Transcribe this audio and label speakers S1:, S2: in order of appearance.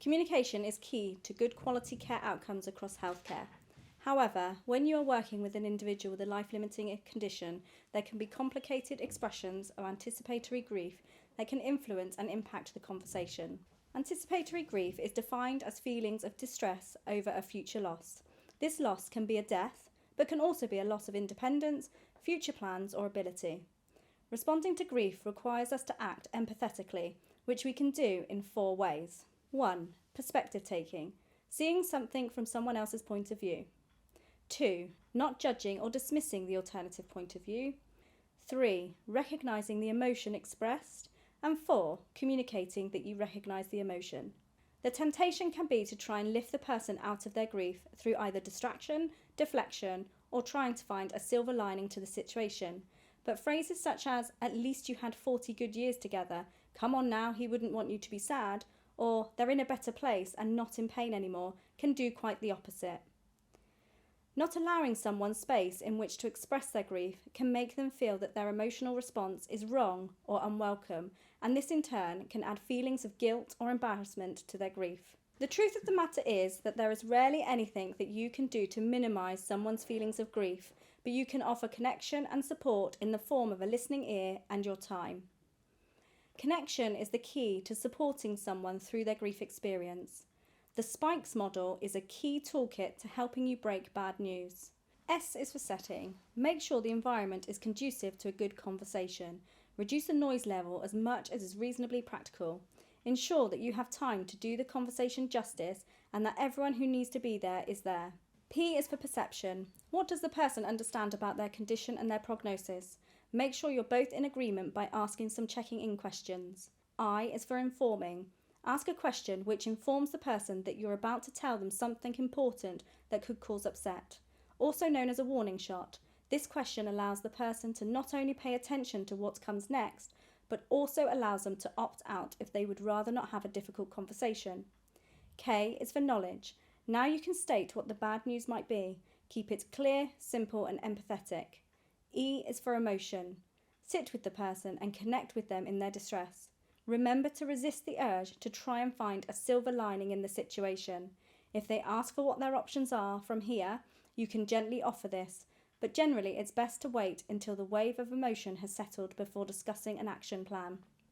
S1: Communication is key to good quality care outcomes across healthcare. However, when you are working with an individual with a life-limiting condition, there can be complicated expressions of anticipatory grief that can influence and impact the conversation. Anticipatory grief is defined as feelings of distress over a future loss. This loss can be a death, but can also be a loss of independence, future plans, or ability. Responding to grief requires us to act empathetically, which we can do in 4 ways. 1. Perspective taking, seeing something from someone else's point of view. 2. Not judging or dismissing the alternative point of view. 3. Recognizing the emotion expressed. And 4. Communicating that you recognize the emotion. The temptation can be to try and lift the person out of their grief through either distraction, deflection, or trying to find a silver lining to the situation. But phrases such as, "at least you had 40 good years together," "come on now, he wouldn't want you to be sad," or "they're in a better place and not in pain anymore," can do quite the opposite. Not allowing someone space in which to express their grief can make them feel that their emotional response is wrong or unwelcome, and this in turn can add feelings of guilt or embarrassment to their grief. The truth of the matter is that there is rarely anything that you can do to minimize someone's feelings of grief, but you can offer connection and support in the form of a listening ear and your time. Connection is the key to supporting someone through their grief experience. The SPIKES model is a key toolkit to helping you break bad news. S is for setting. Make sure the environment is conducive to a good conversation. Reduce the noise level as much as is reasonably practical. Ensure that you have time to do the conversation justice and that everyone who needs to be there is there. P is for perception. What does the person understand about their condition and their prognosis? Make sure you're both in agreement by asking some checking in questions. I is for informing. Ask a question which informs the person that you're about to tell them something important that could cause upset. Also known as a warning shot, this question allows the person to not only pay attention to what comes next, but also allows them to opt out if they would rather not have a difficult conversation. K is for knowledge. Now you can state what the bad news might be. Keep it clear, simple, and empathetic. E is for emotion. Sit with the person and connect with them in their distress. Remember to resist the urge to try and find a silver lining in the situation. If they ask for what their options are from here, you can gently offer this, but generally it's best to wait until the wave of emotion has settled before discussing an action plan.